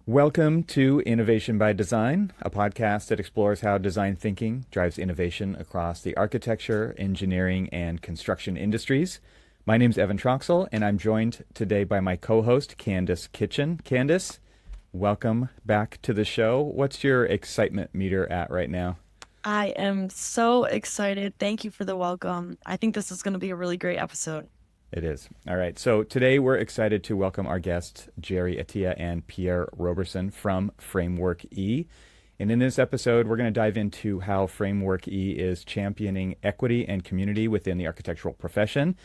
Welcome to Innovation by Design, a podcast that explores how design thinking drives innovation across the architecture, engineering, and construction industries. My name's Evan Troxel, and I'm joined today by my co-host, Candace Kitchen. Candace, welcome back to the show. What's your excitement meter at right now? I am so excited. Thank you for the welcome. I think this is going to be a really great episode. It is. All right. So today we're excited to welcome our guests, Jerry Attia and Pierre Roberson from Framework E. And in this episode, we're going to dive into how Framework E is championing equity and community within the architectural profession.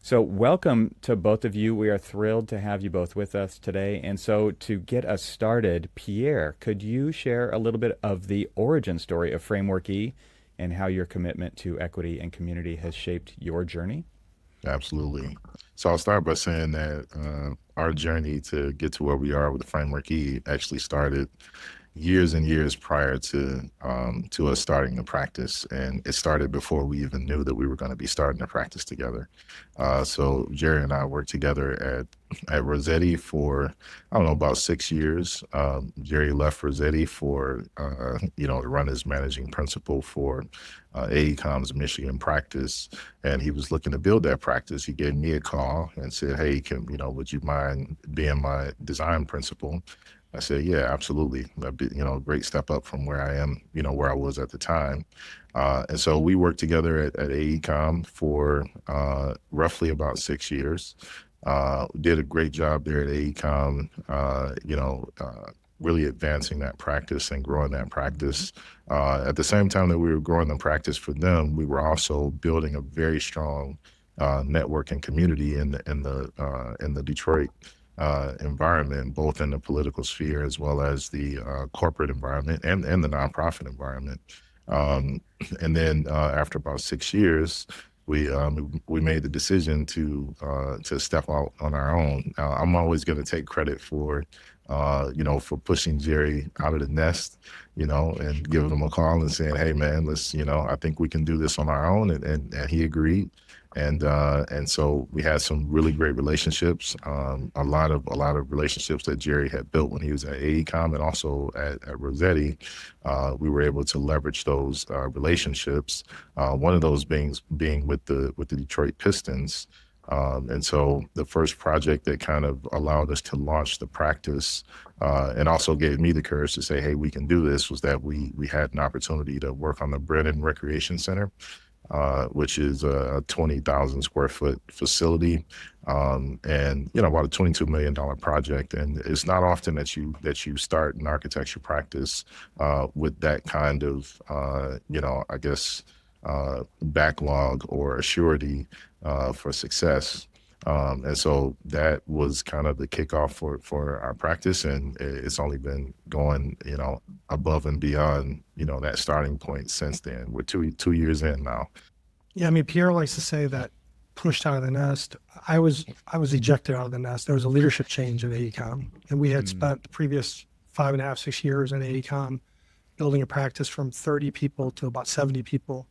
So welcome to both of you. We are thrilled to have you both with us today. And so to get us started, Pierre, could you share a little bit of the origin story of Framework E and how your commitment to equity and community has shaped your journey? Absolutely. So I'll start by saying that our journey to get to where we are with the Framework E actually started years and years prior to us starting the practice, and it started before we even knew that we were going to be starting the practice together. So Jerry and I worked together at Rossetti for I don't know about 6 years. Jerry left Rossetti for to run as managing principal for AECOM's Michigan practice, and he was looking to build that practice. He gave me a call and said, "Hey, would you mind being my design principal?" I said, "Yeah, absolutely. That'd be, a great step up from where I am, where I was at the time." And so we worked together at AECOM for roughly about 6 years. Did a great job there at AECOM, really advancing that practice and growing that practice. At the same time that we were growing the practice for them, we were also building a very strong network and community in the Detroit environment, both in the political sphere as well as the corporate environment and the nonprofit environment. And then after about 6 years, we made the decision to step out on our own. I'm always going to take credit for pushing Jerry out of the nest, and giving him a call and saying, "Hey man, let's, I think we can do this on our own." And he agreed. And so we had some really great relationships, a lot of relationships that Jerry had built when he was at AECOM and also at Rossetti. We were able to leverage those relationships. One of those being with the Detroit Pistons. And so the first project that kind of allowed us to launch the practice and also gave me the courage to say, "Hey, we can do this," was that we had an opportunity to work on the Brennan Recreation Center, which is a 20,000 square foot facility, and about a $22 million project. And it's not often that you start an architecture practice with that kind of backlog or a surety for success. And so that was kind of the kickoff for our practice, and it's only been going, above and beyond, that starting point since then. We're two years in now. Yeah, I mean, Pierre likes to say that pushed out of the nest. I was ejected out of the nest. There was a leadership change at AECOM, and we had spent the previous 5.5, 6 years at AECOM building a practice from 30 people to about 70 people,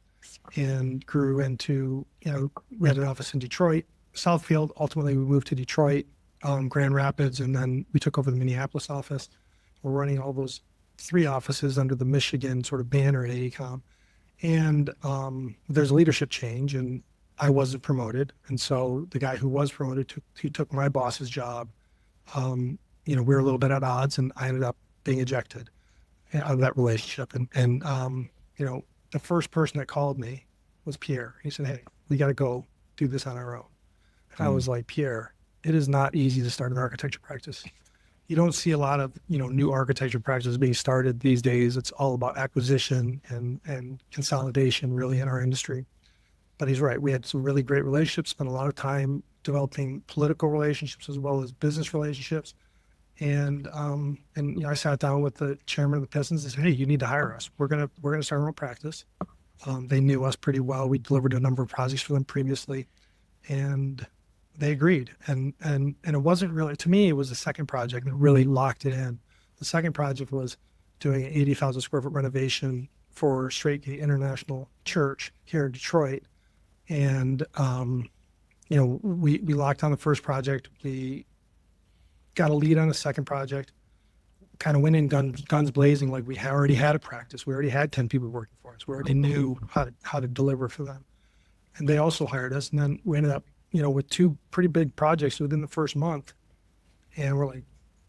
and grew into, we had an office in Detroit, Southfield. Ultimately, we moved to Detroit, Grand Rapids, and then we took over the Minneapolis office. We're running all those 3 offices under the Michigan sort of banner at AECOM. And there's a leadership change, and I wasn't promoted. And so the guy who was promoted took my boss's job. We were a little bit at odds, and I ended up being ejected out of that relationship. And the first person that called me was Pierre. He said, "Hey, we got to go do this on our own." And I was like, "Pierre, it is not easy to start an architecture practice. You don't see a lot of, new architecture practices being started these days. It's all about acquisition and consolidation really in our industry." But he's right. We had some really great relationships, spent a lot of time developing political relationships as well as business relationships. And I sat down with the chairman of the Pistons and said, "Hey, you need to hire us. We're gonna start our own practice." They knew us pretty well. We delivered a number of projects for them previously, and they agreed. And it wasn't really, to me, it was the second project that really locked it in. The second project was doing an 80,000 square foot renovation for Straight Gate International Church here in Detroit. And, we locked on the first project. We got a lead on the second project. kind of went in guns blazing, like we already had a practice. We already had 10 people working for us. We already knew how to deliver for them. And they also hired us. And then we ended up, with 2 pretty big projects within the first month. And we're like,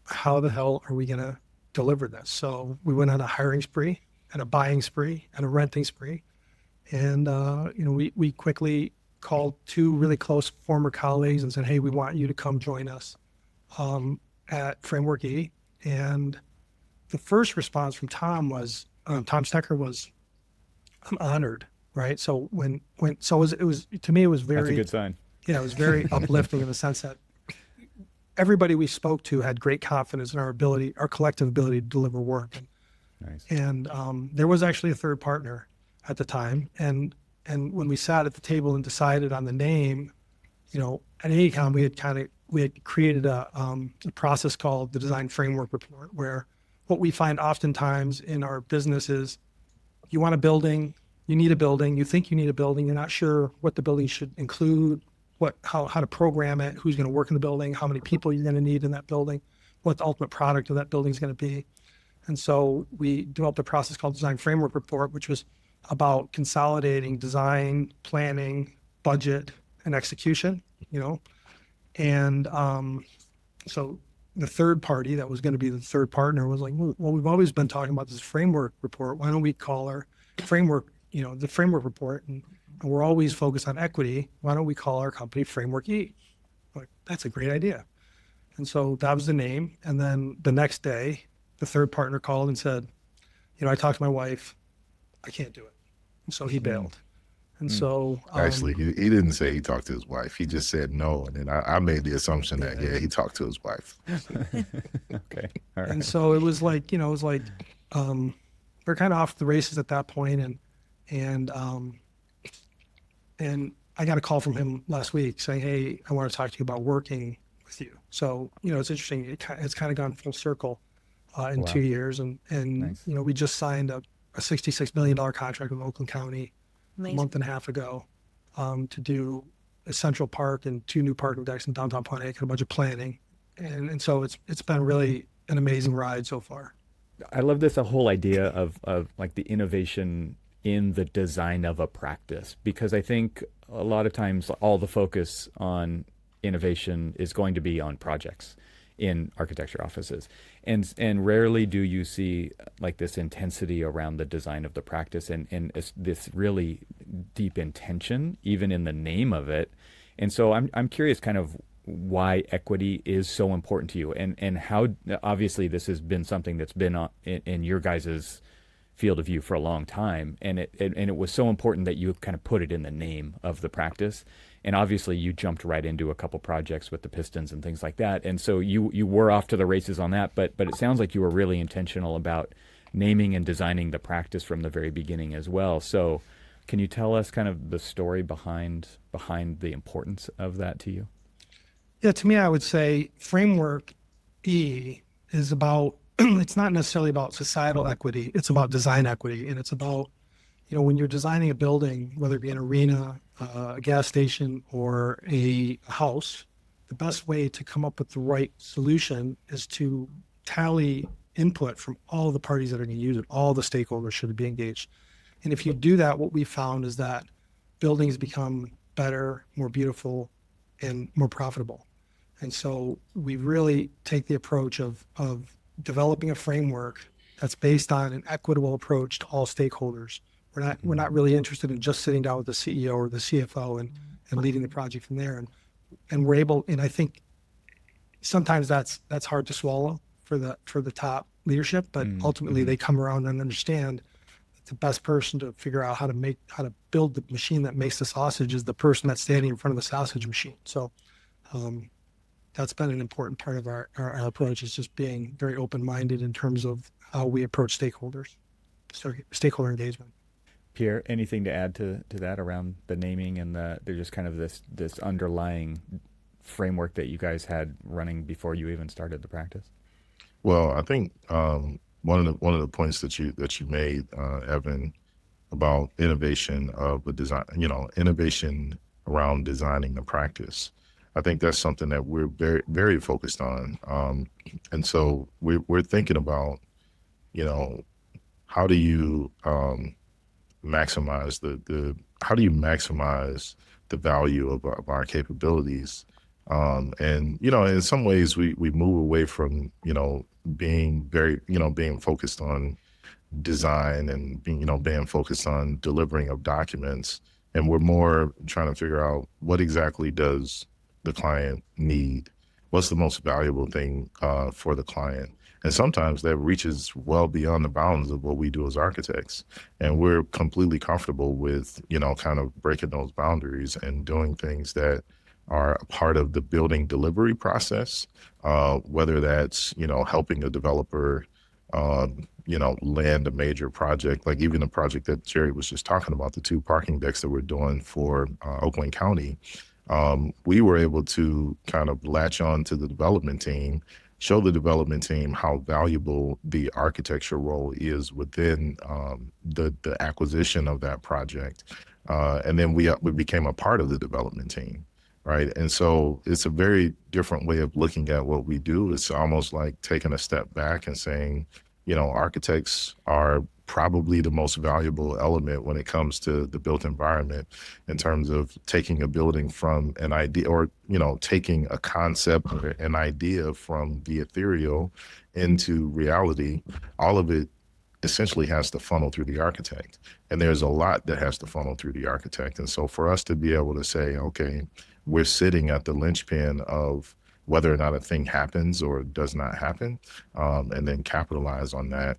how the hell are we going to deliver this? So we went on a hiring spree and a buying spree and a renting spree. And, we quickly called 2 really close former colleagues and said, hey, we want you to come join us at Framework E. And the first response from Tom Stecker was, I'm honored, right? So it was to me, it was very, That's a good sign. Yeah, it was very uplifting in the sense that everybody we spoke to had great confidence in our collective ability to deliver work. Nice. And there was actually a third partner at the time. And when we sat at the table and decided on the name, at AECOM, we had created a process called the Design Framework Report, where what we find oftentimes in our business is you want a building, you need a building, you think you need a building, you're not sure what the building should include, how to program it, who's going to work in the building, how many people you're going to need in that building, what the ultimate product of that building is going to be. And so we developed a process called Design Framework Report, which was about consolidating design, planning, budget, and execution, And so the third party that was going to be the third partner was like, well, we've always been talking about this framework report. Why don't we call our framework, the framework report, and we're always focused on equity. Why don't we call our company Framework E? Like, that's a great idea. And so that was the name. And then the next day, the third partner called and said, I talked to my wife, I can't do it. And so he bailed. And so actually, he didn't say he talked to his wife. He just said no, and then I made the assumption that he talked to his wife. Okay, all right. And so it was like we're kind of off the races at that point, and I got a call from him last week saying, hey, I want to talk to you about working with you. So it's interesting. It's kind of gone full circle in 2 years, and Nice. We just signed a $66 million contract with Oakland County. Amazing. A month and a half ago to do a Central Park and 2 new parking decks in downtown Pontiac and a bunch of planning. And so it's been really an amazing ride so far. I love this whole idea of like the innovation in the design of a practice, because I think a lot of times all the focus on innovation is going to be on projects in architecture offices. And rarely do you see like this intensity around the design of the practice and this really deep intention, even in the name of it. And so I'm curious kind of why equity is so important to you, and how obviously this has been something that's been in your guys's field of view for a long time, and it was so important that you kind of put it in the name of the practice. And obviously you jumped right into a couple projects with the Pistons and things like that. And so you were off to the races on that, but it sounds like you were really intentional about naming and designing the practice from the very beginning as well. So can you tell us kind of the story behind the importance of that to you? Yeah, to me, I would say Framework E is about, it's not necessarily about societal equity, it's about design equity. And it's about, when you're designing a building, whether it be an arena, a gas station, or a house, the best way to come up with the right solution is to tally input from all the parties that are going to use it. All the stakeholders should be engaged. And if you do that, what we found is that buildings become better, more beautiful, and more profitable. And so we really take the approach of developing a framework that's based on an equitable approach to all stakeholders. We're not really interested in just sitting down with the CEO or the CFO and leading the project from there. And we're able, and I think sometimes that's hard to swallow for the top leadership, but ultimately they come around and understand that the best person to figure out how to build the machine that makes the sausage is the person that's standing in front of the sausage machine. So that's been an important part of our approach, is just being very open-minded in terms of how we approach stakeholders, stakeholder engagement. Pierre, anything to add to that around the naming and they're just kind of this underlying framework that you guys had running before you even started the practice? Well, I think one of the points that you made, Evan, about innovation of the design, innovation around designing the practice. I think that's something that we're very, very focused on. And so we're thinking about, you know, how do you maximize how do you maximize the value of our capabilities? And, you know, in some ways we move away from, you know, being very, you know, being focused on design and being, you know, being focused on delivering of documents. And we're more trying to figure out what exactly does the client need? What's the most valuable thing for the client? And sometimes that reaches well beyond the bounds of what we do as architects. And we're completely comfortable with, you know, kind of breaking those boundaries and doing things that are a part of the building delivery process, whether that's, you know, helping a developer, you know, land a major project, like even the project that Jerry was just talking about, the 2 parking decks that we're doing for Oakland County. We were able to kind of latch on to the development team, show the development team how valuable the architecture role is within the acquisition of that project. And then we became a part of the development team, right? And so it's a very different way of looking at what we do. It's almost like taking a step back and saying, you know, architects are probably the most valuable element when it comes to the built environment in terms of taking a building from an idea, or, you know, taking a concept or an idea from the ethereal into reality. All of it essentially has to funnel through the architect. And there's a lot that has to funnel through the architect. And so for us to be able to say, okay, we're sitting at the linchpin of whether or not a thing happens or does not happen, and then capitalize on that.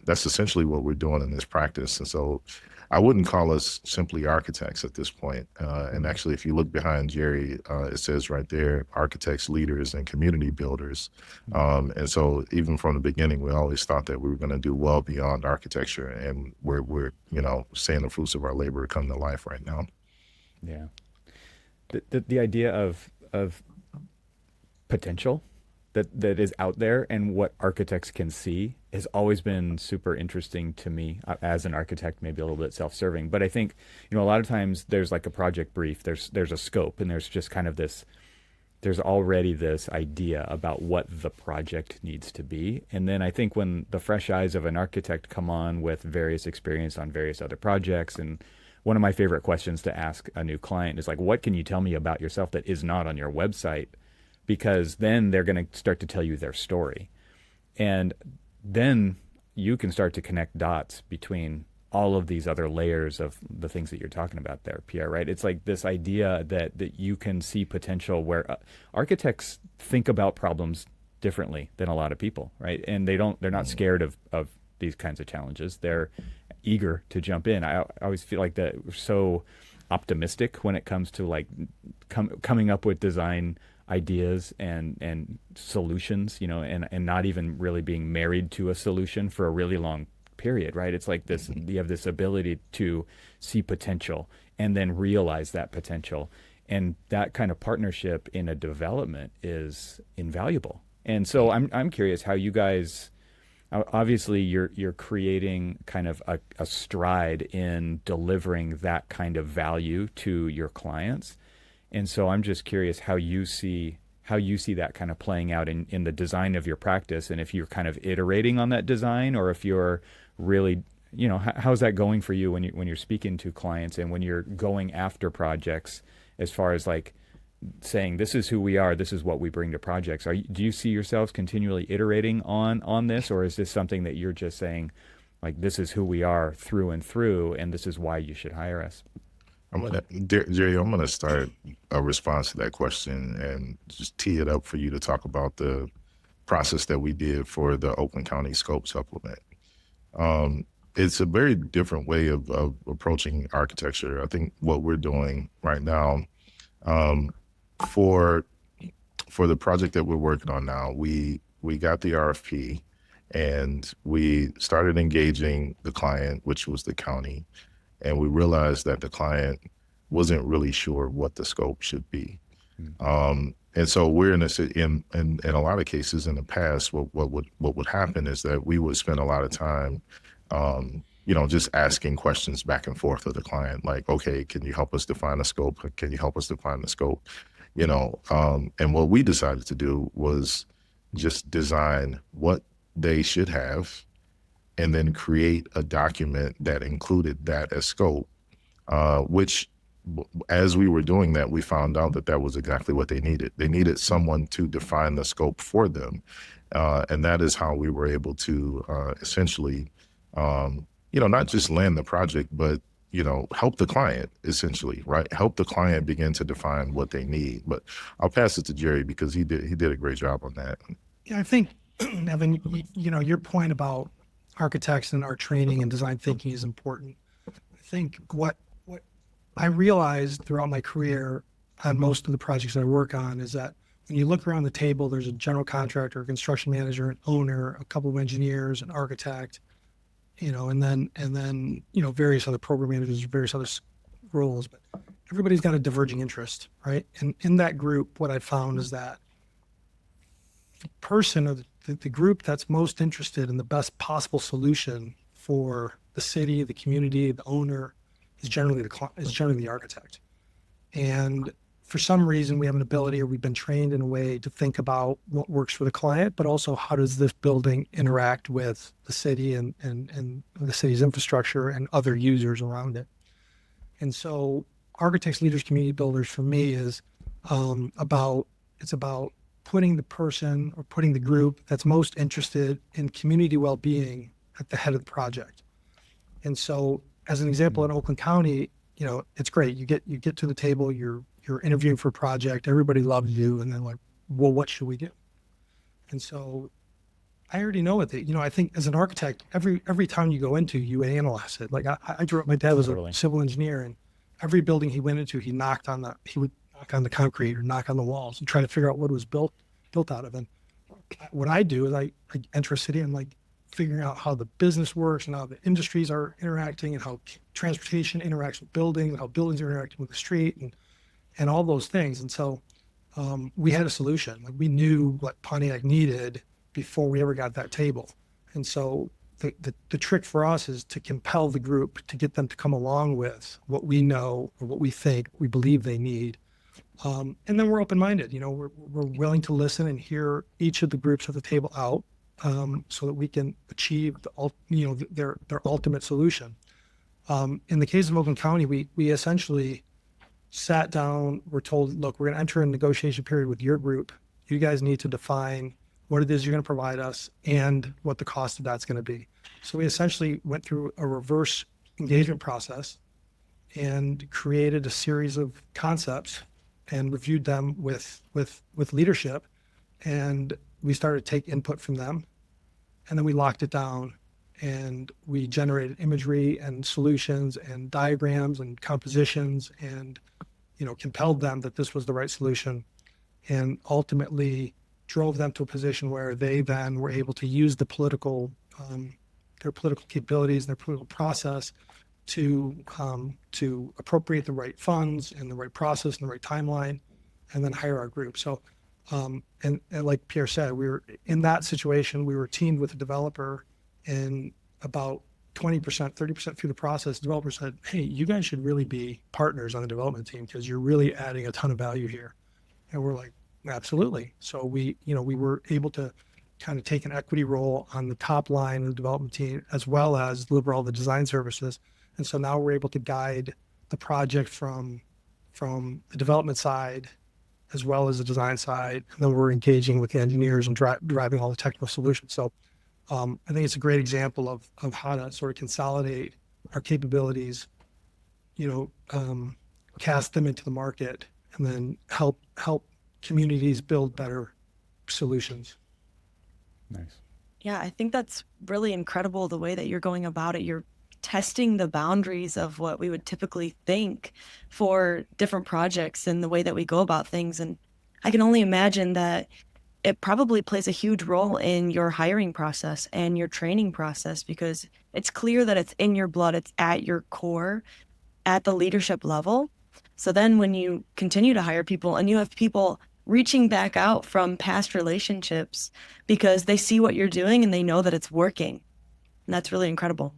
That's essentially what we're doing in this practice. And so I wouldn't call us simply architects at this point. And actually, if you look behind Jerry, it says right there, architects, leaders, and community builders. And so even from the beginning, we always thought that we were going to do well beyond architecture, and we're, you know, seeing the fruits of our labor come to life right now. Yeah. The idea of potential that is out there and what architects can see has always been super interesting to me as an architect, maybe a little bit self-serving. But I think, you know, a lot of times there's like a project brief, there's a scope, and there's just kind of this, there's already this idea about what the project needs to be. And then I think when the fresh eyes of an architect come on with various experience on various other projects, and one of my favorite questions to ask a new client is like, what can you tell me about yourself that is not on your website? Because then they're going to start to tell you their story. And then you can start to connect dots between all of these other layers of the things that you're talking about there, Pierre, right? It's like this idea that you can see potential where architects think about problems differently than a lot of people, right? And they're not scared of these kinds of challenges. They're eager to jump in. I always feel like that we're so optimistic when it comes to like coming up with design ideas and solutions, you know, and not even really being married to a solution for a really long period, right? It's like this, you have this ability to see potential and then realize that potential. And that kind of partnership in a development is invaluable. And so I'm curious how you guys, obviously you're creating kind of a stride in delivering that kind of value to your clients. And so I'm just curious how you see that kind of playing out in the design of your practice, and if you're kind of iterating on that design, or if you're really, you know, how's that going for you when you're speaking to clients and when you're going after projects, as far as like saying, this is who we are, this is what we bring to projects. Do you see yourselves continually iterating on this, or is this something that you're just saying, like, this is who we are through and through, and this is why you should hire us? Jerry, I'm gonna start a response to that question and just tee it up for you to talk about the process that we did for the Oakland County Scope Supplement. It's a very different way of approaching architecture. I think what we're doing right now, for the project that we're working on now, we got the RFP and we started engaging the client, which was the county. And we realized that the client wasn't really sure what the scope should be. And so we're in a lot of cases in the past, what would happen is that we would spend a lot of time, you know, just asking questions back and forth with the client, like, okay, can you help us define the scope? Can you help us define the scope? And what we decided to do was just design what they should have and then create a document that included that as scope, which as we were doing that, we found out that that was exactly what they needed. They needed someone to define the scope for them. And that is how we were able to essentially, not just land the project, but, help the client essentially, right? Help the client begin to define what they need. But I'll pass it to Jerry because he did a great job on that. Yeah, I think, Evan, your point about architects and our training and design thinking is important. I think what I realized throughout my career on most of the projects that I work on is that when you look around the table, there's a general contractor, a construction manager, an owner, a couple of engineers, an architect, and then various other program managers, various other roles. But everybody's got a diverging interest, right? And in that group, what I found is that the person or the group that's most interested in the best possible solution for the city, the community, the owner is generally the architect. And for some reason, we have an ability, or we've been trained in a way to think about what works for the client, but also how does this building interact with the city and the city's infrastructure and other users around it. And so architects, leaders, community builders for me is about putting the person or putting the group that's most interested in community well-being at the head of the project. And so as an example, in Oakland County, it's great. You get to the table, you're interviewing for a project, everybody loves you, and then like, well, what should we do? And so I already know what I think as an architect, every town you go into, you analyze it. Like I grew up, my dad was Totally. a civil engineer, and every building he went into, he would knock on the concrete or knock on the walls and try to figure out what it was built out of. And what I do is I enter a city and like figuring out how the business works and how the industries are interacting and how transportation interacts with buildings and how buildings are interacting with the street and all those things. And so we had a solution. Like we knew what Pontiac needed before we ever got that table. And so the trick for us is to compel the group, to get them to come along with what we know or what we think, we believe they need. And then we're open-minded, we're willing to listen and hear each of the groups at the table out so that we can achieve their ultimate solution. In the case of Oakland County, we essentially sat down, we're told, look, we're going to enter a negotiation period with your group. You guys need to define what it is you're going to provide us and what the cost of that's going to be. So we essentially went through a reverse engagement process and created a series of concepts and reviewed them with leadership. And we started to take input from them. And then we locked it down and we generated imagery and solutions and diagrams and compositions and, compelled them that this was the right solution, and ultimately drove them to a position where they then were able to use their political capabilities, their political process to appropriate the right funds and the right process and the right timeline, and then hire our group. So, and like Pierre said, we were in that situation. We were teamed with a developer, and about 20%, 30% through the process, the developer said, "Hey, you guys should really be partners on the development team because you're really adding a ton of value here." And we're like, absolutely. So we were able to kind of take an equity role on the top line of the development team, as well as deliver all the design services. And so now we're able to guide the project from the development side as well as the design side. And then we're engaging with the engineers and driving all the technical solutions. So I think it's a great example of how to sort of consolidate our capabilities, cast them into the market, and then help communities build better solutions. Nice. Yeah, I think that's really incredible the way that you're going about it. You're testing the boundaries of what we would typically think for different projects and the way that we go about things. And I can only imagine that it probably plays a huge role in your hiring process and your training process, because it's clear that it's in your blood, it's at your core, at the leadership level. So then when you continue to hire people and you have people reaching back out from past relationships because they see what you're doing and they know that it's working. And that's really incredible.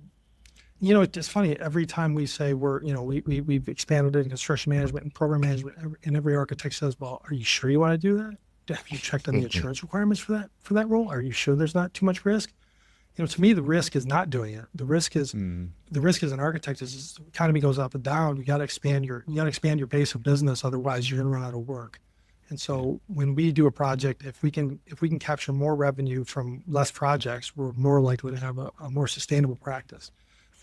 It's funny. Every time we say we've expanded in construction management and program management, and every architect says, "Well, are you sure you want to do that? Have you checked on the insurance requirements for that role? Are you sure there's not too much risk?" To me, the risk is not doing it. The risk is as an architect is the economy goes up and down. You got to expand your base of business. Otherwise, you're going to run out of work. And so when we do a project, if we can capture more revenue from less projects, we're more likely to have a more sustainable practice.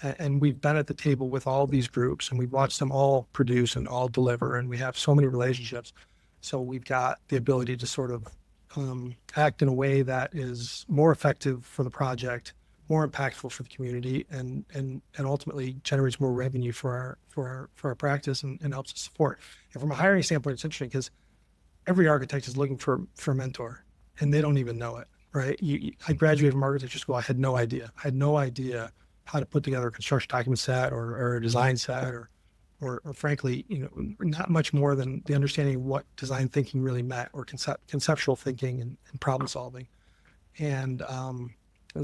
And we've been at the table with all these groups, and we've watched them all produce and all deliver, and we have so many relationships. So we've got the ability to sort of act in a way that is more effective for the project, more impactful for the community, and ultimately generates more revenue for our practice and helps us support. And from a hiring standpoint, it's interesting because every architect is looking for a mentor, and they don't even know it, right? I graduated from architecture school. I had no idea how to put together a construction document set or a design set or frankly, not much more than the understanding of what design thinking really meant, or conceptual thinking and problem solving. And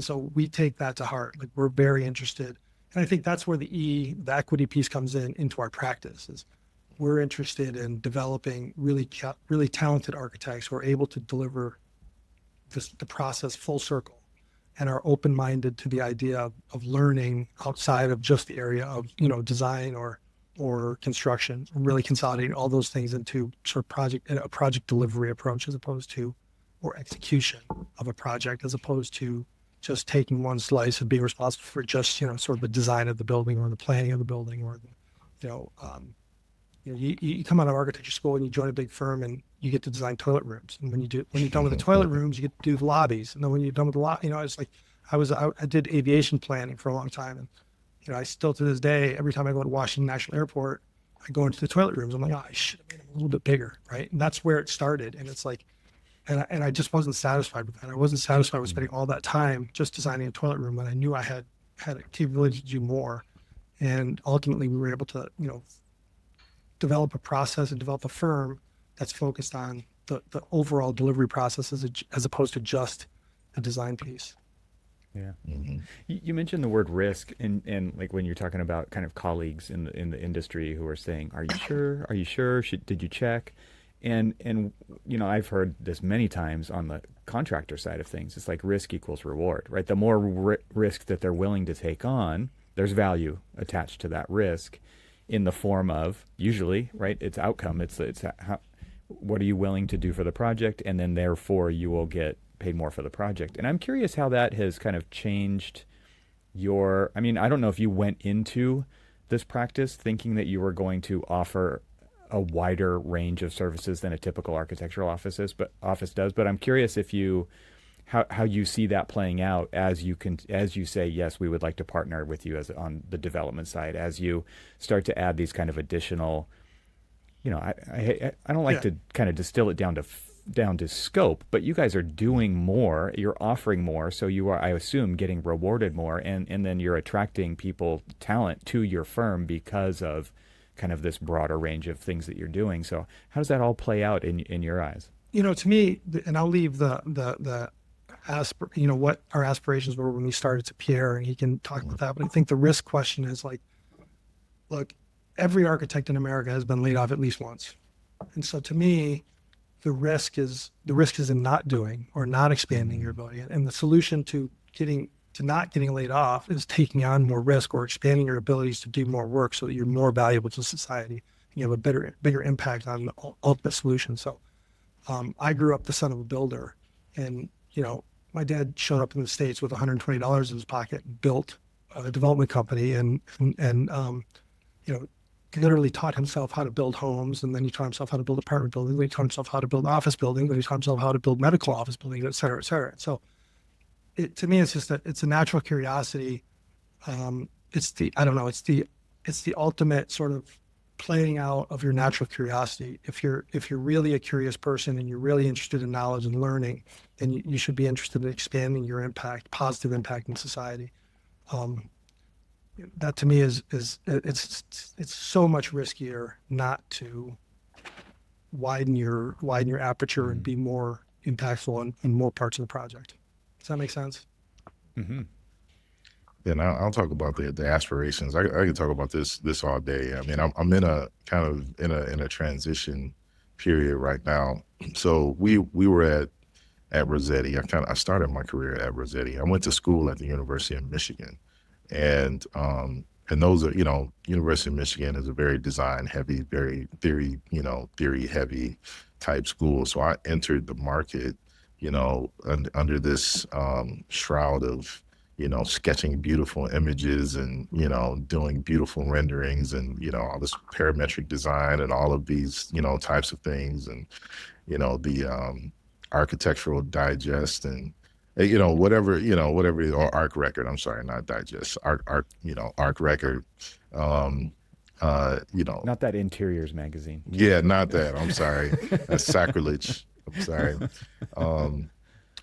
so we take that to heart. Like, we're very interested. And I think that's where the equity piece comes into our practice. Is we're interested in developing really talented architects who are able to deliver the process full circle, and are open-minded to the idea of learning outside of just the area of design or construction, really consolidating all those things into sort of a project delivery approach, or execution of a project, as opposed to just taking one slice and being responsible for just sort of the design of the building or the planning of the building, or you come out of architecture school and you join a big firm and you get to design toilet rooms. And when you're done with the toilet rooms, you get to do the lobbies. And then when you're done with it's like, I did aviation planning for a long time. And, I still to this day, every time I go to Washington National Airport, I go into the toilet rooms. I'm like, I should have made them a little bit bigger. Right. And that's where it started. And it's like, and I just wasn't satisfied with that. I wasn't satisfied with spending all that time just designing a toilet room when I knew I had a capability to do more. And ultimately we were able to, develop a process and develop a firm that's focused on the overall delivery process as opposed to just the design piece. Yeah. You mentioned the word risk, and like when you're talking about kind of colleagues in the industry who are saying, "Are you sure? Are you sure? Did you check?" And I've heard this many times on the contractor side of things. It's like risk equals reward, right? The more risk that they're willing to take on, there's value attached to that risk, in the form of, usually, right, it's outcome. It's how, what are you willing to do for the project, and then therefore you will get paid more for the project. And I'm curious how that has kind of changed I don't know if you went into this practice thinking that you were going to offer a wider range of services than a typical architectural office does, but I'm curious if how you see that playing out as you say, yes, we would like to partner with you on the development side, as you start to add these kind of additional, I don't like to kind of distill it down to scope, but you guys are doing more, you're offering more, so you are, I assume, getting rewarded more, and then you're attracting talent to your firm because of kind of this broader range of things that you're doing. So how does that all play out in your eyes? To me, and I'll leave what our aspirations were when we started to Pierre, and he can talk about that. But I think the risk question is like, look, every architect in America has been laid off at least once. And so to me, the risk is in not doing or not expanding your ability. And the solution to not getting laid off is taking on more risk or expanding your abilities to do more work so that you're more valuable to society. And you have a bigger impact on the ultimate solution. So I grew up the son of a builder, and my dad showed up in the States with $120 in his pocket and built a development company, and literally taught himself how to build homes, and then he taught himself how to build apartment buildings, then he taught himself how to build office buildings, then he taught himself how to build medical office buildings, et cetera, et cetera. So to me, it's a natural curiosity. It's the ultimate sort of playing out of your natural curiosity. If you're really a curious person and you're really interested in knowledge and learning, then you should be interested in expanding your positive impact in society. That to me is it's so much riskier not to widen your aperture and be more impactful in more parts of the project. Does that make sense? Mm-hmm. And I'll talk about the aspirations. I could talk about this all day. I mean, I'm in a kind of in a transition period right now. So we were at Rossetti. I started my career at Rossetti. I went to school at the University of Michigan, and those are, University of Michigan is a very design heavy, very theory heavy type school. So I entered the market, under this shroud of, sketching beautiful images and, doing beautiful renderings and, all this parametric design and all of these, types of things. And, the architectural digest and, whatever, or arc record, I'm sorry, not digest, arc record, Not that Interiors magazine. yeah, not that, I'm sorry. That's sacrilege. I'm sorry.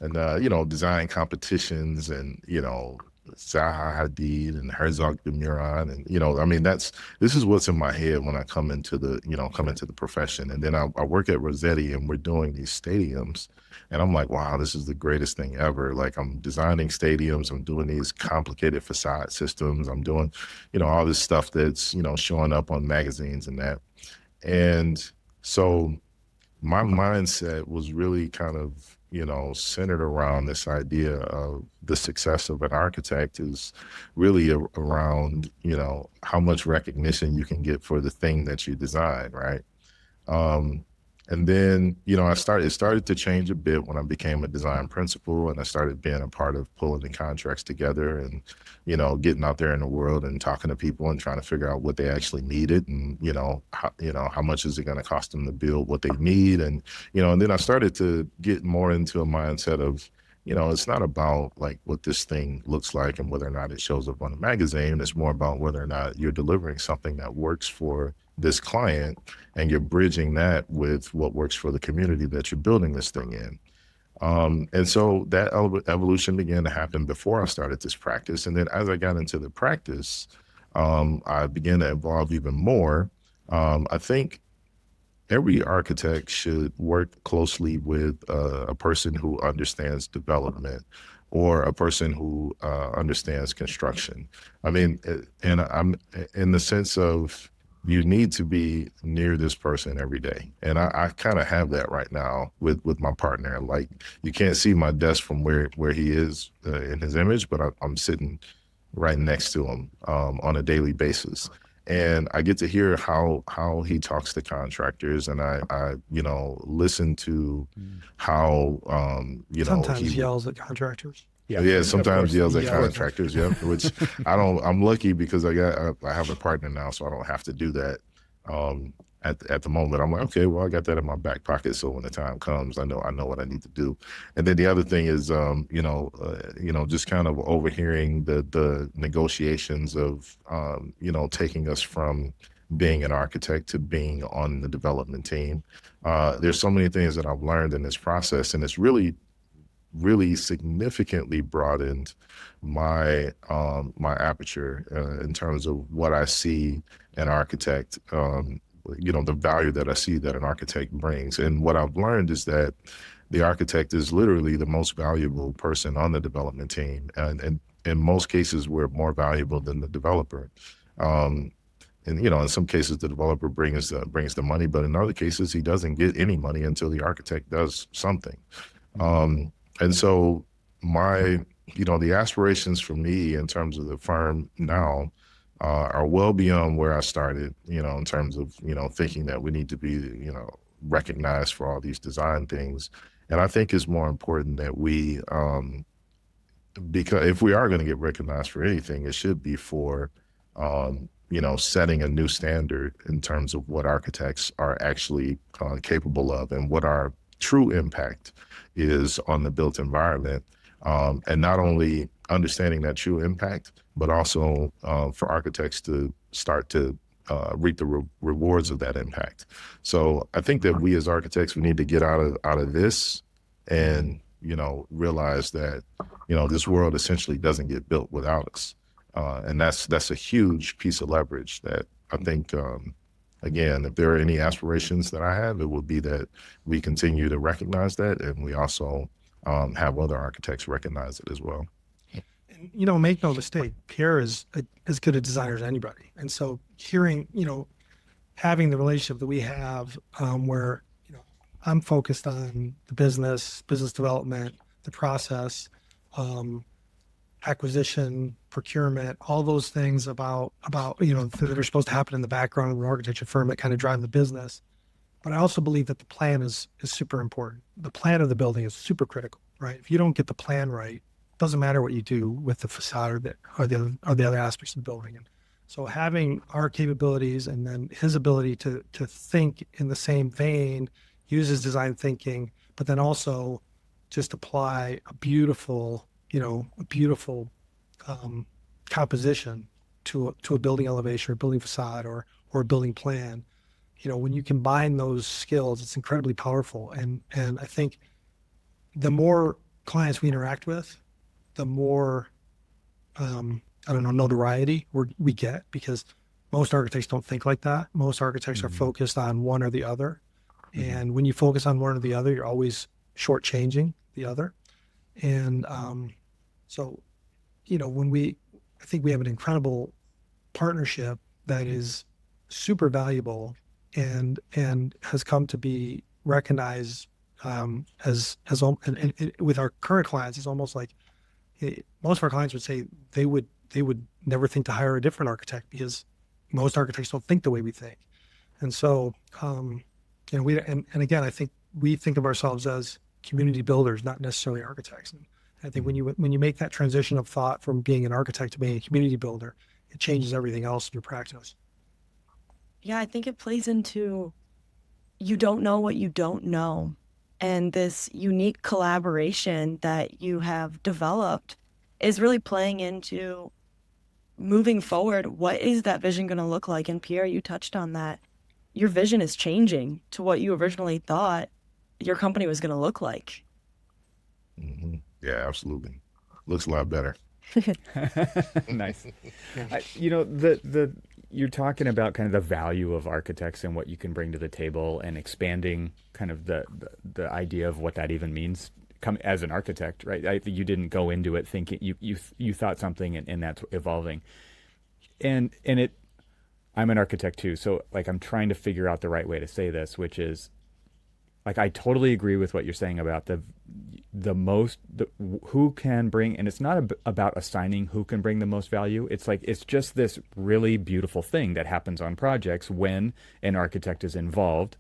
And design competitions and, Zaha Hadid and Herzog de Meuron. And, I mean, this is what's in my head when I come into the profession. And then I work at Rossetti and we're doing these stadiums. And I'm like, wow, this is the greatest thing ever. Like, I'm designing stadiums. I'm doing these complicated facade systems. I'm doing, all this stuff that's, showing up on magazines and that. And so my mindset was really kind of, centered around this idea of the success of an architect is really around, how much recognition you can get for the thing that you design, right? And then, it started to change a bit when I became a design principal and I started being a part of pulling the contracts together and, getting out there in the world and talking to people and trying to figure out what they actually needed and, how much is it going to cost them to build what they need. And, and then I started to get more into a mindset of, it's not about like what this thing looks like and whether or not it shows up on a magazine. It's more about whether or not you're delivering something that works for this client and you're bridging that with what works for the community that you're building this thing in. And so that evolution began to happen before I started this practice. And then as I got into the practice, I began to evolve even more. I think every architect should work closely with a person who understands development or a person who understands construction. I mean, and I'm in the sense of you need to be near this person every day. And I kind of have that right now with my partner. Like, you can't see my desk from where he is in his image, but I'm sitting right next to him on a daily basis. And I get to hear how he talks to contractors, and I listen to how Sometimes he yells at contractors. Yeah, sometimes yells at Yeah. contractors. Yeah, which I'm lucky because I have a partner now, so I don't have to do that. At the moment, I'm like, okay, well, I got that in my back pocket, so when the time comes, I know what I need to do. And then the other thing is, just kind of overhearing the negotiations of, taking us from being an architect to being on the development team. There's so many things that I've learned in this process, and it's really significantly broadened my aperture in terms of what I see an architect, the value that I see that an architect brings. And what I've learned is that the architect is literally the most valuable person on the development team. And in most cases, we're more valuable than the developer. And, in some cases, the developer brings the money, but in other cases, he doesn't get any money until the architect does something. And so the aspirations for me in terms of the firm now are well beyond where I started, in terms of, thinking that we need to be, recognized for all these design things. And I think it's more important that we, because if we are going to get recognized for anything, it should be for, setting a new standard in terms of what architects are actually capable of and what our true impact is on the built environment, and not only understanding that true impact, but also for architects to start to reap the rewards of that impact. So I think that we as architects, we need to get out of this and realize that this world essentially doesn't get built without us, and that's a huge piece of leverage that I think. Again, if there are any aspirations that I have, it would be that we continue to recognize that, and we also have other architects recognize it as well. And make no mistake, Pierre is as good a designer as anybody. And so hearing, having the relationship that we have, where, I'm focused on the business development, the process, acquisition, procurement, all those things about, that are supposed to happen in the background of an architecture firm that kind of drive the business. But I also believe that the plan is super important. The plan of the building is super critical, right? If you don't get the plan right, it doesn't matter what you do with the facade or the other aspects of the building. And so having our capabilities and then his ability to think in the same vein, use his design thinking, but then also just apply a beautiful composition to a building elevation or building facade or a building plan. When you combine those skills, it's incredibly powerful. And I think the more clients we interact with, the more, notoriety we get, because most architects don't think like that. Most architects are focused on one or the other. And when you focus on one or the other, you're always shortchanging the other. And so, I think we have an incredible partnership that is super valuable and has come to be recognized as with our current clients. It's almost like most of our clients would say they would never think to hire a different architect, because most architects don't think the way we think. And so, and again, I think we think of ourselves as community builders, not necessarily architects. And I think when you make that transition of thought from being an architect to being a community builder, it changes everything else in your practice. Yeah, I think it plays into, you don't know what you don't know. And this unique collaboration that you have developed is really playing into moving forward. What is that vision going to look like? And Pierre, you touched on that. Your vision is changing to what you originally thought your company was going to look like. Mm-hmm. Yeah, absolutely. Looks a lot better. Nice. You're talking about kind of the value of architects and what you can bring to the table, and expanding kind of the idea of what that even means as an architect, right? You didn't go into it thinking you thought something, and that's evolving. And I'm an architect too, so like I'm trying to figure out the right way to say this, which is, like, I totally agree with what you're saying about who can bring, and it's not about assigning who can bring the most value. It's like, it's just this really beautiful thing that happens on projects when an architect is involved.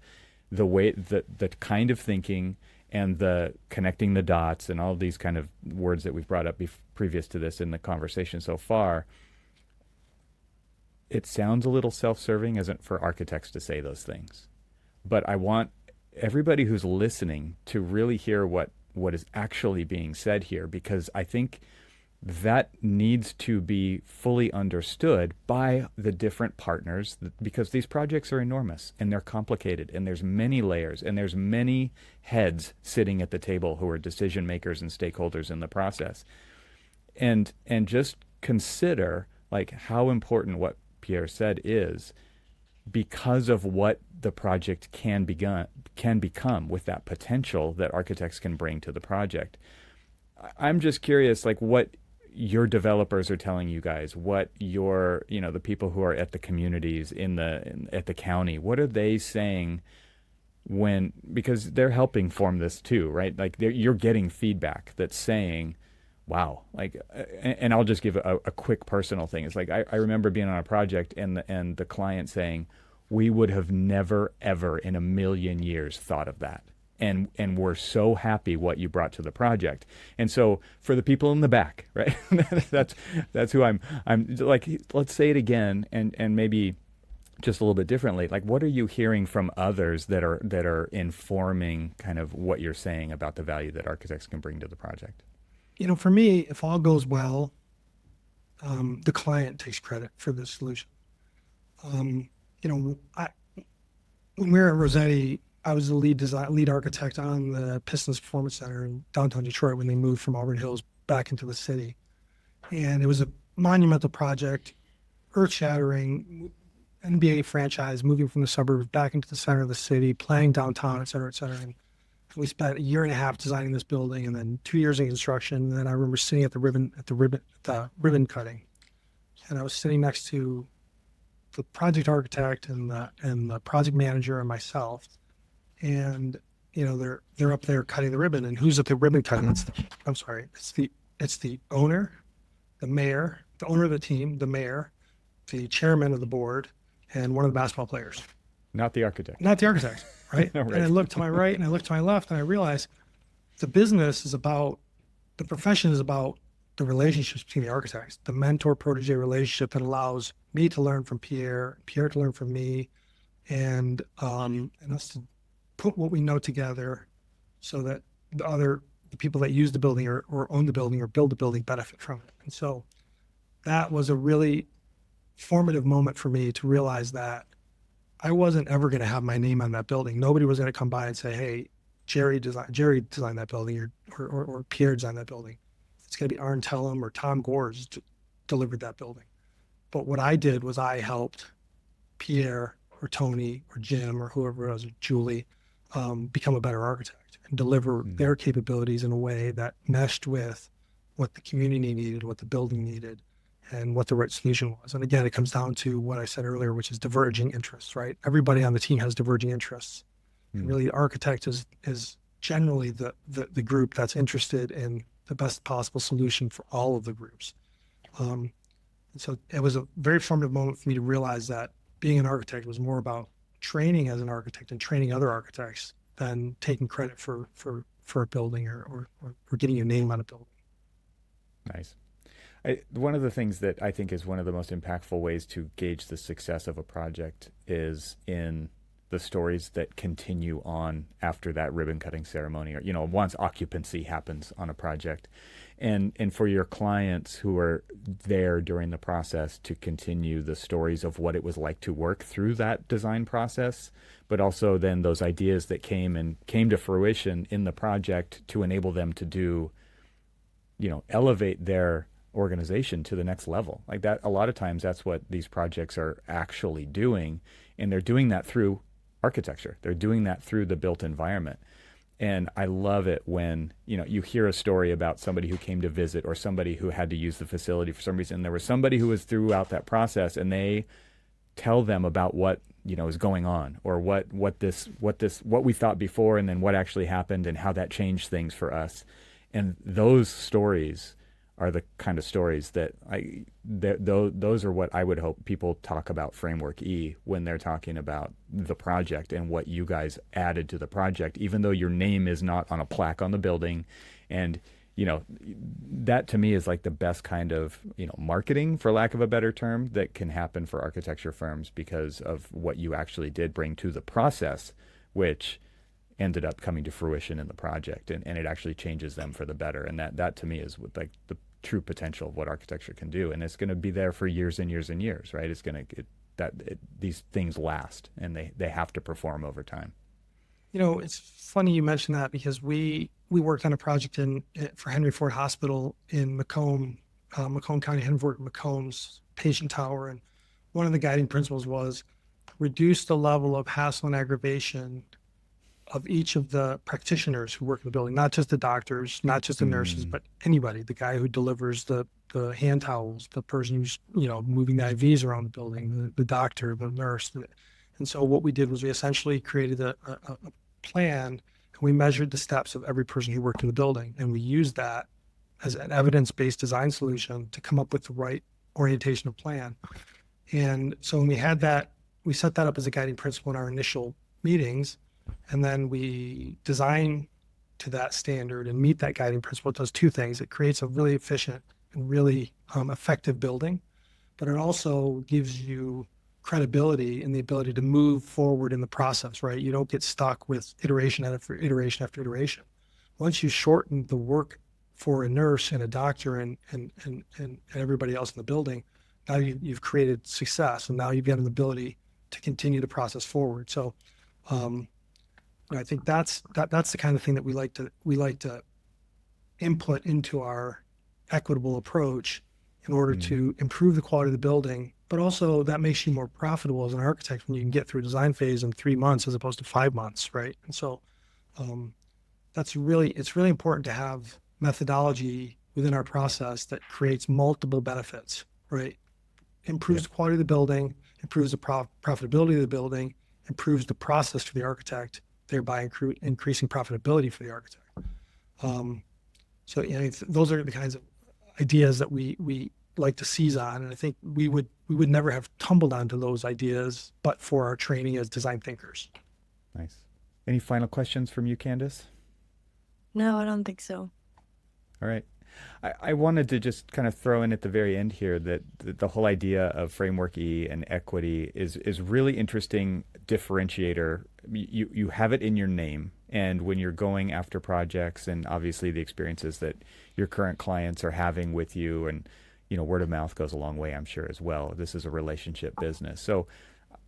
The way, the kind of thinking and the connecting the dots and all these kind of words that we've brought up previous to this in the conversation so far. It sounds a little self-serving, isn't for architects to say those things, but I want everybody who's listening to really hear what is actually being said here, because I think that needs to be fully understood by the different partners, because these projects are enormous and they're complicated, and there's many layers and there's many heads sitting at the table who are decision makers and stakeholders in the process. And just consider like how important what Pierre said is, because of what the project can become with that potential that architects can bring to the project. I'm just curious, like, what your developers are telling you guys, what your, the people who are at the communities at the county, what are they saying because they're helping form this too, right? Like you're getting feedback that's saying, wow, like, and I'll just give a quick personal thing. It's like, I remember being on a project and the client saying, we would have never, ever in a million years thought of that. And we're so happy what you brought to the project. And so for the people in the back, right, that's who I'm like, let's say it again and maybe just a little bit differently. Like, what are you hearing from others that are informing kind of what you're saying about the value that architects can bring to the project? For me, if all goes well, the client takes credit for the solution. When we were at Rossetti, I was the lead architect on the Pistons Performance Center in downtown Detroit when they moved from Auburn Hills back into the city. And it was a monumental project, earth-shattering, NBA franchise moving from the suburbs back into the center of the city, playing downtown, et cetera, et cetera. And We spent a year and a half designing this building, and then 2 years in construction. And then I remember sitting at the ribbon cutting, and I was sitting next to the project architect and the project manager and myself, and they're up there cutting the ribbon. And who's at the ribbon cutting? It's the owner, the mayor, the owner of the team, the mayor, the chairman of the board, and one of the basketball players. Not the architect. Not the architect, right? Right. And I looked to my right and I looked to my left, and I realized the business is about, the profession is about the relationships between the architects, the mentor-protege relationship that allows me to learn from Pierre, Pierre to learn from me, and us to put what we know together so that the people that use the building or own the building or build the building benefit from it. And so that was a really formative moment for me to realize that I wasn't ever going to have my name on that building. Nobody was going to come by and say, hey, Jerry designed that building or Pierre designed that building. It's going to be Arn Tellum or Tom Gores delivered that building. But what I did was I helped Pierre or Tony or Jim or whoever it was, or Julie, become a better architect and deliver their capabilities in a way that meshed with what the community needed, what the building needed, and what the right solution was. And again, it comes down to what I said earlier, which is diverging interests, right? Everybody on the team has diverging interests. And really, the architect is generally the group that's interested in the best possible solution for all of the groups. And so it was a very formative moment for me to realize that being an architect was more about training as an architect and training other architects than taking credit for a building or getting your name on a building. Nice. One of the things that I think is one of the most impactful ways to gauge the success of a project is in the stories that continue on after that ribbon cutting ceremony, or once occupancy happens on a project, and for your clients who are there during the process to continue the stories of what it was like to work through that design process, but also then those ideas that came to fruition in the project to enable them to do, elevate their organization to the next level. Like that, a lot of times that's what these projects are actually doing, and they're doing that through architecture. They're doing that through the built environment. And I love it when, you hear a story about somebody who came to visit or somebody who had to use the facility for some reason. There was somebody who was throughout that process, and they tell them about what, is going on, or what we thought before, and then what actually happened and how that changed things for us. And those stories are the kind of stories that those are what I would hope people talk about Framework E when they're talking about the project and what you guys added to the project, even though your name is not on a plaque on the building. And, that to me is like the best kind of, marketing, for lack of a better term, that can happen for architecture firms because of what you actually did bring to the process, which ended up coming to fruition in the project, and it actually changes them for the better. And that to me is what, like, the true potential of what architecture can do. And it's going to be there for years and years and years, right? These things last, and they have to perform over time. It's funny you mentioned that, because we worked on a project for Henry Ford Hospital in Macomb County, Henry Ford, Macomb's patient tower. And one of the guiding principles was reduce the level of hassle and aggravation of each of the practitioners who work in the building, not just the doctors, not just the nurses, but anybody, the guy who delivers the hand towels, the person who's, moving the IVs around the building, the doctor, the nurse. And so what we did was we essentially created a plan, and we measured the steps of every person who worked in the building. And we used that as an evidence-based design solution to come up with the right orientation of plan. And so when we had that, we set that up as a guiding principle in our initial meetings. And then we design to that standard and meet that guiding principle. It does two things. It creates a really efficient and really effective building, but it also gives you credibility and the ability to move forward in the process, right? You don't get stuck with iteration after iteration after iteration. Once you shorten the work for a nurse and a doctor and everybody else in the building, now you've created success, and now you've got an ability to continue the process forward. So I think that's the kind of thing that we like to input into our equitable approach in order to improve the quality of the building, but also that makes you more profitable as an architect when you can get through a design phase in 3 months as opposed to 5 months, right? And so it's really important to have methodology within our process that creates multiple benefits, right? Improves the quality of the building, improves the profitability of the building, improves the process for the architect, thereby increasing profitability for the architect. So those are the kinds of ideas that we like to seize on, and I think we would never have tumbled onto those ideas but for our training as design thinkers. Nice. Any final questions from you, Candace? No, I don't think so. All right. I wanted to just kind of throw in at the very end here that the whole idea of Framework E and equity is really interesting differentiator. You have it in your name, and when you're going after projects, and obviously the experiences that your current clients are having with you, and word of mouth goes a long way, I'm sure, as well. This is a relationship business. So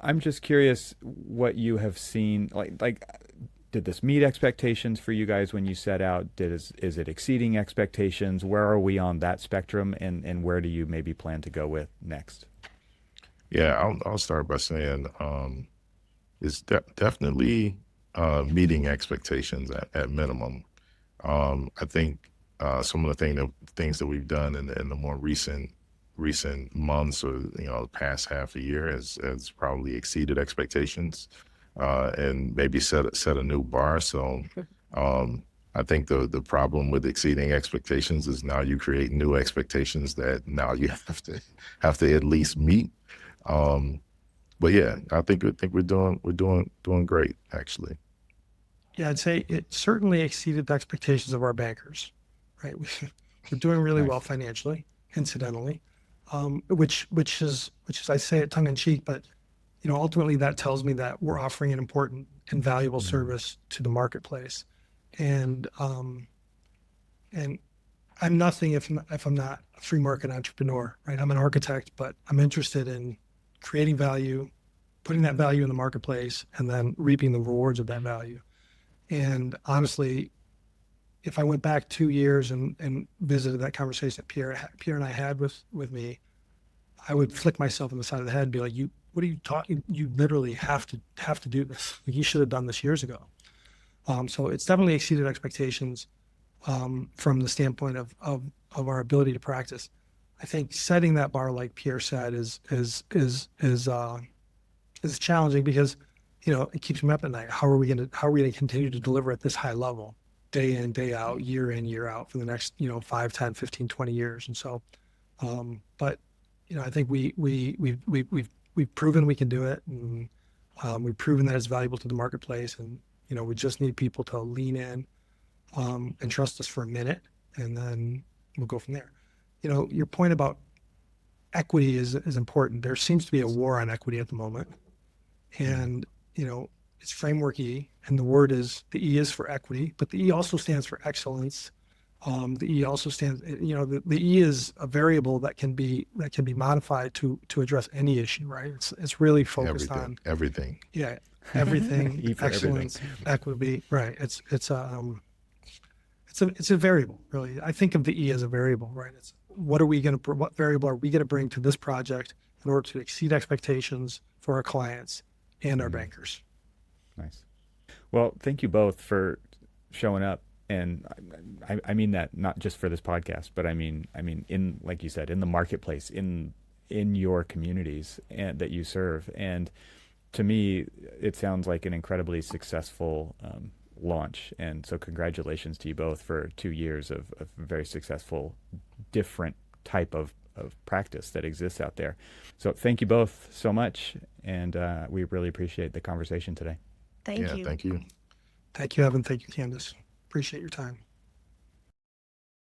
I'm just curious what you have seen, like did this meet expectations for you guys when you set out? Is it exceeding expectations? Where are we on that spectrum, and where do you maybe plan to go with next? Yeah, I'll start by saying it's definitely meeting expectations at minimum. I think some of the things that we've done in the more recent months, or the past half a year, has probably exceeded expectations. And maybe set a new bar. So I think the problem with exceeding expectations is now you create new expectations that now you have to at least meet. But yeah, I think we're doing great, actually. Yeah, I'd say it certainly exceeded the expectations of our bankers, right? We're doing really well financially, incidentally, which is I say it tongue in cheek, but ultimately that tells me that we're offering an important and valuable service to the marketplace. And I'm nothing if I'm not a free market entrepreneur, right? I'm an architect, but I'm interested in creating value, putting that value in the marketplace, and then reaping the rewards of that value. And honestly, if I went back 2 years and visited that conversation that Pierre and I had with me, I would flick myself on the side of the head and be like, what are you talking? You literally have to do this. Like, you should have done this years ago. So it's definitely exceeded expectations from the standpoint of our ability to practice. I think setting that bar, like Pierre said, is challenging because it keeps me up at night. How are we going to continue to deliver at this high level, day in, day out, year in, year out, for the next 5, 10, 15, 20 years? And so, but I think we've proven we can do it, and we've proven that it's valuable to the marketplace, and we just need people to lean in and trust us for a minute, and then we'll go from there. Your point about equity is important. There seems to be a war on equity at the moment, and it's Framework E, and the E is for equity, but the E also stands for excellence. The E also stands, the E is a variable that can be modified to address any issue, right? It's really focused on everything. Yeah, everything. E for excellence, equity, right? It's a variable, really. I think of the E as a variable, right? It's what variable are we going to bring to this project in order to exceed expectations for our clients and our bankers. Nice. Well, thank you both for showing up. And I mean that not just for this podcast, but I mean in, like you said, in the marketplace, in your communities and that you serve. And to me, it sounds like an incredibly successful launch. And so congratulations to you both for 2 years of very successful, different type of practice that exists out there. So thank you both so much. And we really appreciate the conversation today. Thank you. Thank you. Thank you, Evan. Thank you, Candace. Appreciate your time.